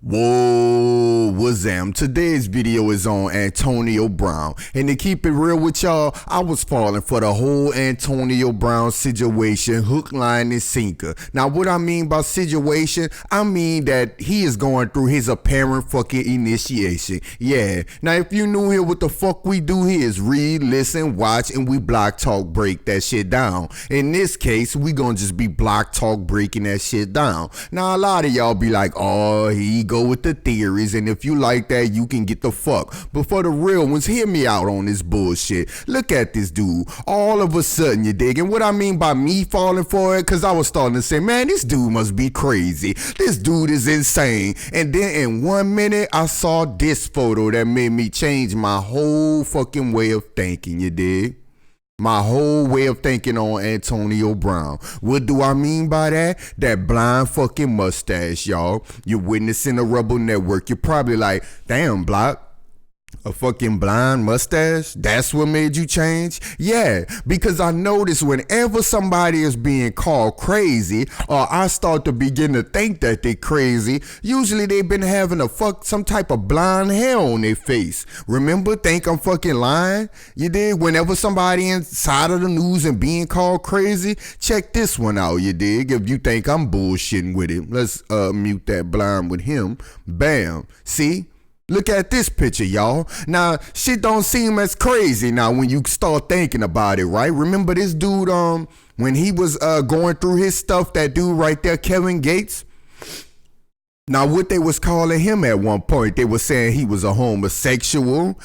Whoa, Wazam. Today's video is on Antonio Brown. And to keep it real with y'all, I was falling for the whole Antonio Brown situation, hook, line, and sinker. Now, what I mean by situation, I mean that he is going through his apparent fucking initiation. Yeah. Now, if you new here, what the fuck we do here is read, listen, watch, and we block talk break that shit down. In this case, we gonna just be block talk breaking that shit down. Now, a lot of y'all be like, oh, he go with the theories, and if you like that, you can get the fuck. But for the real ones, hear me out on this bullshit. Look at this dude. All of a sudden, you dig? And what I mean by me falling for it, because I was starting to say, man, this dude must be crazy. This dude is insane. And then in 1 minute, I saw this photo that made me change my whole fucking way of thinking, you dig? My whole way of thinking on Antonio Brown. What do I mean by that? That blind fucking mustache, y'all. You're witnessing a Rebel Network. You're probably like, damn, Block. A fucking blind mustache? That's what made you change? Yeah, because I notice whenever somebody is being called crazy, or I start to begin to think that they're crazy, usually they've been having some type of blind hair on their face. Remember, think I'm fucking lying? You dig? Whenever somebody inside of the news and being called crazy, check this one out, you dig? If you think I'm bullshitting with it, let's mute that blind with him. Bam. See? Look at this picture, y'all. Now, shit don't seem as crazy now when you start thinking about it, right? Remember this dude, when he was going through his stuff, that dude right there, Kevin Gates? Now, what they was calling him at one point, they were saying he was a homosexual.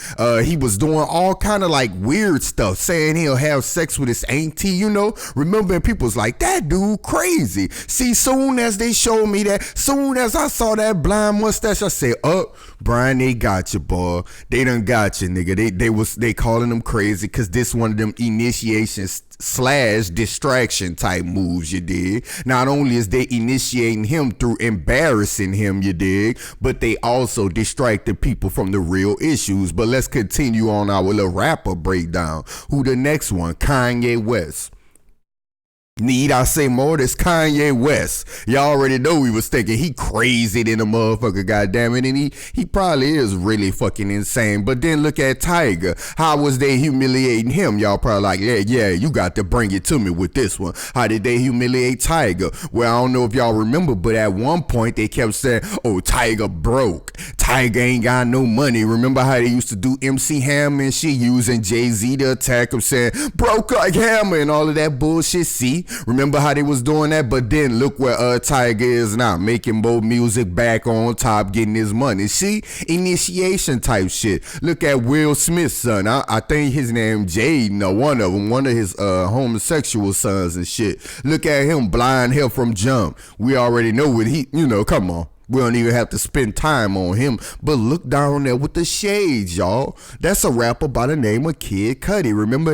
He was doing all kind of like weird stuff, saying he'll have sex with his auntie, you know. Remember, people's like, that dude crazy. See, soon as they showed me that, soon as I saw that blind mustache, I said, Brian, they got you, boy. They done got you, nigga. They calling him crazy because this one of them initiations / distraction type moves, you dig? Not only is they initiating him through embarrassing him, you dig, but they also distracted people from the real issues. But let's continue on our little rapper breakdown. Who the next one? Kanye West. Need I say more? This Kanye West. Y'all already know we was thinking he crazy than a motherfucker, goddammit, and he probably is really fucking insane. But then look at Tiger. How was they humiliating him? Y'all probably like, yeah, you got to bring it to me with this one. How did they humiliate Tiger? Well, I don't know if y'all remember, but at one point they kept saying, oh, Tiger broke. Tiger ain't got no money. Remember how they used to do MC Hammer and shit, using Jay-Z to attack him, saying, broke like Hammer and all of that bullshit. See? Remember how they was doing that? But then look where Tiger is now, making more music, back on top, getting his money. See? Initiation type shit. Look at Will Smith's son. I think his name Jaden, or one of his homosexual sons and shit. Look at him, blind hair from jump. We already know what come on. We don't even have to spend time on him. But look down there with the shades, y'all. That's a rapper by the name of Kid Cudi. Remember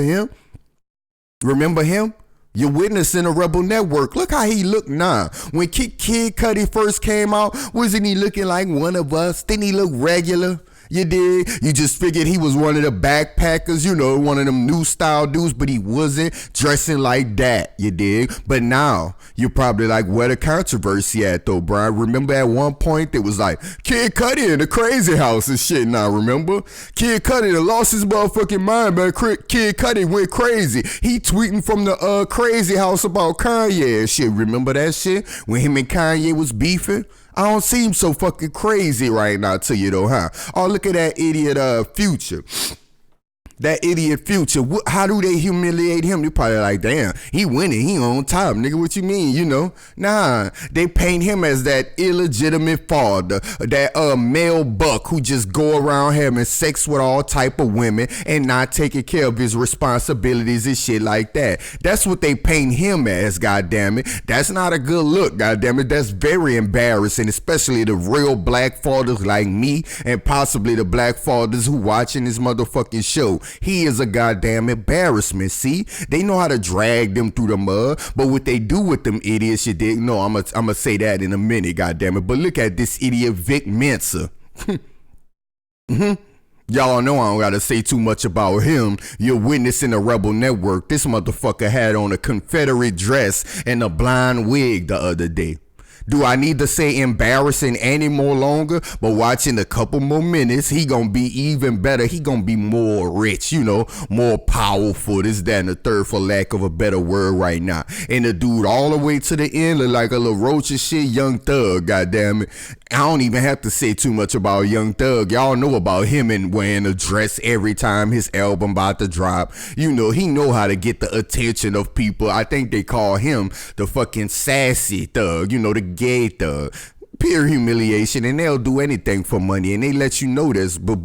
him? You're witnessing a Rebel Network. Look how he look now. When Kid Cudi first came out, wasn't he looking like one of us? Didn't he look regular? You did? You just figured he was one of the backpackers, one of them new style dudes, but he wasn't dressing like that, you dig? But now, you're probably like, where the controversy at though, Brian? Remember at one point, it was like, Kid Cudi in the crazy house and shit now, remember? Kid Cudi lost his motherfucking mind, man. Kid Cudi went crazy. He tweeting from the crazy house about Kanye and shit. Remember that shit? When him and Kanye was beefing? I don't seem so fucking crazy right now to you though, huh? Oh, look at that idiot Future. That idiot Future. How do they humiliate him? You're probably like, damn, he winning. He on top, nigga. What you mean, Nah, they paint him as that illegitimate father, that male buck who just go around having sex with all type of women and not taking care of his responsibilities and shit like that. That's what they paint him as, goddammit. That's not a good look, goddammit. That's very embarrassing, especially the real black fathers like me and possibly the black fathers who watching this motherfucking show. He is a goddamn embarrassment. See, they know how to drag them through the mud, but what they do with them idiots, you dig? No, I'm gonna say that in a minute, goddamn it. But look at this idiot Vic Mensa. Y'all know I don't gotta say too much about him. You're witnessing a Rebel Network. This motherfucker had on a Confederate dress and a blind wig the other day. Do I need to say embarrassing any more longer? But watching a couple more minutes, he gonna be even better. He gonna be more rich, more powerful. This, that, and the third, for lack of a better word right now. And the dude all the way to the end look like a little roach and shit, Young Thug, goddamn it. I don't even have to say too much about Young Thug. Y'all know about him and wearing a dress every time his album about to drop. He know how to get the attention of people. I think they call him the fucking sassy thug, the gay thug. Pure humiliation, and they'll do anything for money, and they let you know this. But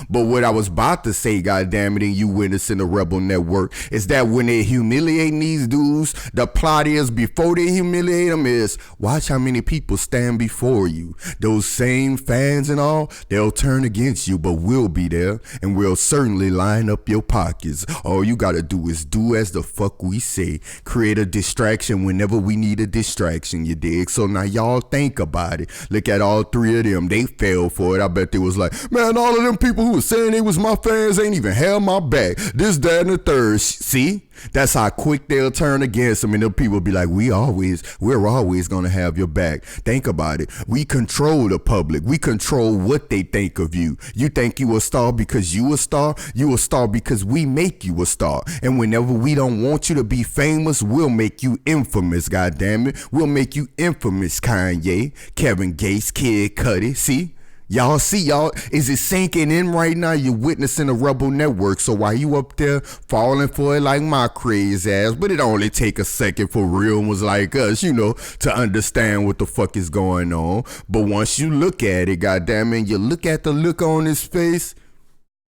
what I was about to say, goddamn it, and you witness in the Rebel Network, is that when they humiliating these dudes, the plot is, before they humiliate them, is watch how many people stand before you. Those same fans and all, they'll turn against you, but we'll be there, and we'll certainly line up your pockets. All you gotta do is do as the fuck we say. Create a distraction whenever we need a distraction, you dig? So now y'all think about it. Look at all three of them. They fell for it. I bet they was like, man, all of them people who was saying they was my fans ain't even had my back. This, that, and the third. See? That's how quick they'll turn against them, and them people be like, we're always gonna have your back. Think about it. We control the public. We control what they think of you. You think you a star because you a star? You a star because we make you a star. And whenever we don't want you to be famous, we'll make you infamous, goddammit. We'll make you infamous, Kanye, Kevin Gates, Kid Cudi. See? Y'all, is it sinking in right now? You're witnessing the Rebel Network. So while you up there falling for it like my crazy ass, but it only take a second for real ones like us, to understand what the fuck is going on. But once you look at it, goddammit, you look at the look on his face,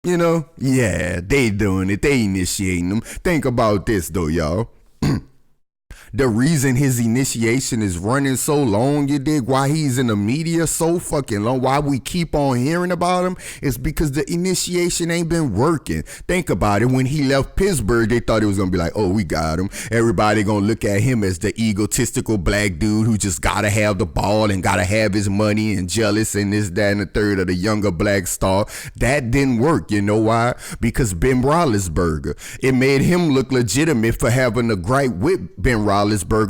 yeah, they doing it. They initiating them. Think about this though, y'all. The reason his initiation is running so long, you dig, why he's in the media so fucking long, why we keep on hearing about him, is because the initiation ain't been working. Think about it. When he left Pittsburgh, they thought it was gonna be like, oh, we got him. Everybody gonna look at him as the egotistical black dude who just gotta have the ball and gotta have his money and jealous and this, that, and the third of the younger black star. That didn't work. You know why? Because Ben Roethlisberger. It made him look legitimate for having a gripe with Ben Roethlisberger,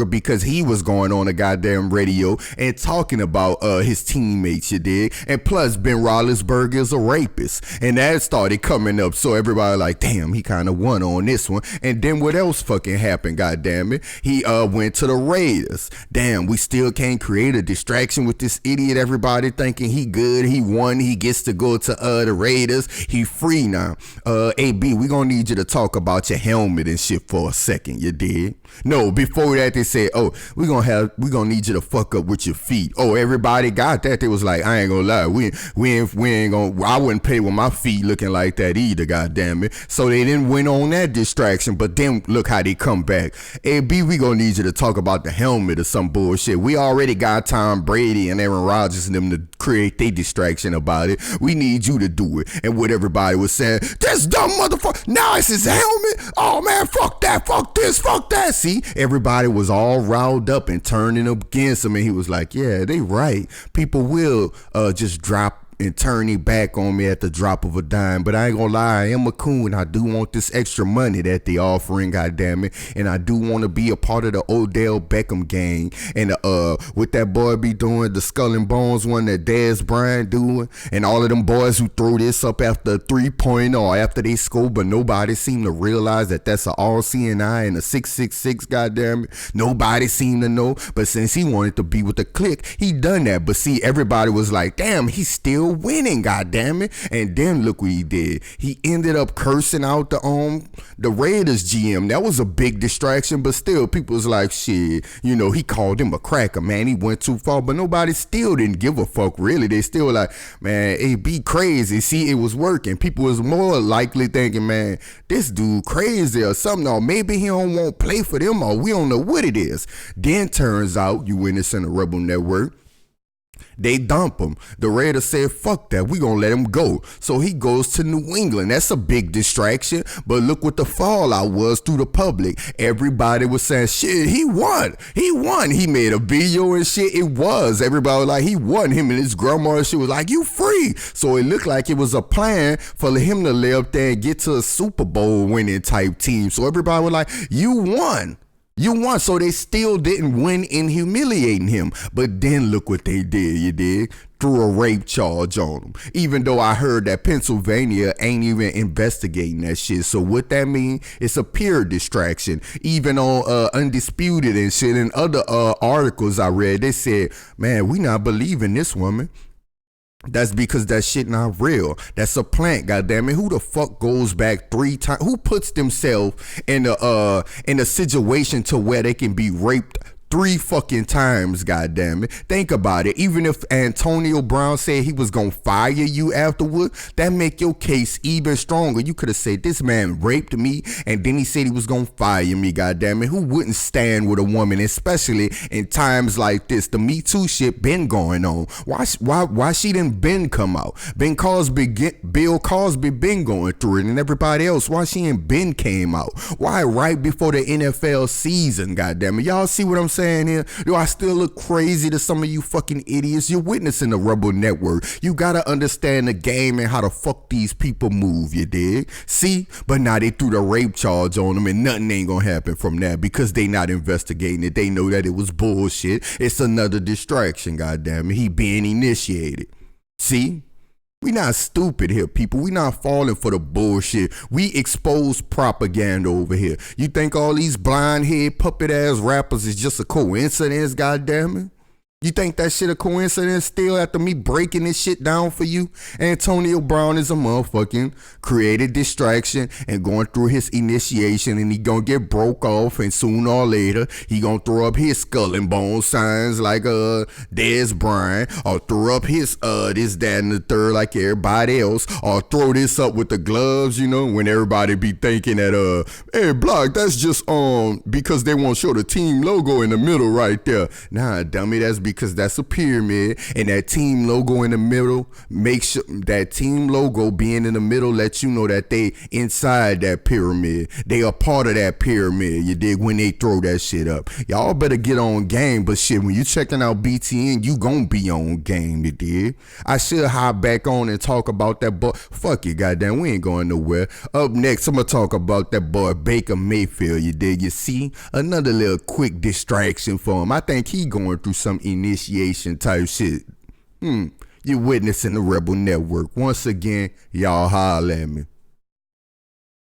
because he was going on a goddamn radio and talking about his teammates, you dig? And plus, Ben Roethlisberger is a rapist, and that started coming up. So everybody like, damn, he kind of won on this one. And then what else fucking happened? Goddamn it, he went to the Raiders. Damn, we still can't create a distraction with this idiot. Everybody thinking he good, he won, he gets to go to the Raiders. He free now. AB, we gonna need you to talk about your helmet and shit for a second, you dig? No, before that they said, oh, we gonna need you to fuck up with your feet. Oh, everybody got that. They was like, I ain't gonna lie, we ain't gonna, I wouldn't pay with my feet looking like that either, goddamn it. So they didn't win on that distraction, but then look how they come back. AB, we gonna need you to talk about the helmet or some bullshit. We already got Tom Brady and Aaron Rodgers and them to create their distraction about it. We need you to do it. And what everybody was saying, this dumb motherfucker, now it's his helmet. Oh man, fuck that, fuck this, fuck that. See, everybody was all riled up and turning against him, and he was like, yeah, they right. People will just drop and turn it back on me at the drop of a dime. But I ain't gonna lie, I am a coon. I do want this extra money that they offering, goddammit. And I do want to be a part of the Odell Beckham gang. And what that boy be doing, the Skull and Bones one that Dez Bryant doing, and all of them boys who throw this up after a 3-point or after they score, but nobody seem to realize that that's an all-seeing eye and a 666, goddammit. Nobody seem to know. But since he wanted to be with the clique, he done that. But see, everybody was like, damn, he's still winning, goddammit. And then look what he did. He ended up cursing out the Raiders GM. That was a big distraction, but still people was like, shit, he called him a cracker, man. He went too far, but nobody still didn't give a fuck, really. They still like, man, it be crazy. See, it was working. People was more likely thinking, man, this dude crazy or something, or maybe he don't want to play for them, or we don't know what it is. Then turns out, you witness in the Rebel Network, they dump him. The Raiders said, fuck that, we gonna let him go. So he goes to New England. That's a big distraction, but look what the fallout was through the public. Everybody was saying, shit, he won. He made a video and shit. It was. Everybody was like, he won. Him and his grandma and shit was like, you free. So it looked like it was a plan for him to lay up there and get to a Super Bowl winning type team. So everybody was like, you won. You won, so they still didn't win in humiliating him. But then look what they did, you dig? Threw a rape charge on him. Even though I heard that Pennsylvania ain't even investigating that shit. So what that mean? It's a pure distraction. Even on Undisputed and shit and other articles I read, they said, man, we not believing this woman. That's because that shit not real. That's a plant, goddammit. Who the fuck goes back 3 times? Who puts themselves in a situation to where they can be raped 3 fucking times, goddammit? Think about it. Even if Antonio Brown said he was gonna fire you afterward, that make your case even stronger. You could have said this man raped me and then he said he was gonna fire me, goddammit. Who wouldn't stand with a woman, especially in times like this? The Me Too shit been going on. Why she didn't been come out? Bill Cosby been going through it and everybody else. Why she ain't been came out? Why right before the NFL season, goddammit? Y'all see what I'm saying here? Do I still look crazy to some of you fucking idiots? You're witnessing the Rebel Network. You gotta understand the game and how the fuck these people move, you dig? See? But now they threw the rape charge on them and nothing ain't gonna happen from that because they not investigating it. They know that it was bullshit. It's another distraction, goddammit. He being initiated. See? We not stupid here, people. We not falling for the bullshit. We expose propaganda over here. You think all these blind head puppet ass rappers is just a coincidence, goddammit? You think that shit a coincidence still after me breaking this shit down for you? Antonio Brown is a motherfucking created distraction and going through his initiation and he gonna get broke off and sooner or later he gonna throw up his skull and bone signs like Dez Bryant or throw up his this, that, and the third like everybody else or throw this up with the gloves, you know, when everybody be thinking that hey Block, that's just because they won't show the team logo in the middle right there. Nah, dummy, that's because that's a pyramid and that team logo in the middle, make sure that team logo being in the middle lets you know that they inside that pyramid. They are part of that pyramid, you dig, when they throw that shit up. Y'all better get on game, but shit, when you checking out BTN, you gon' be on game, you dig? I should hop back on and talk about that boy. Fuck you, goddamn, we ain't going nowhere. Up next, I'm gonna talk about that boy Baker Mayfield, you dig? You see? Another little quick distraction for him. I think he going through some initiation type shit. You're witnessing the Rebel Network. Once again, y'all holler at me.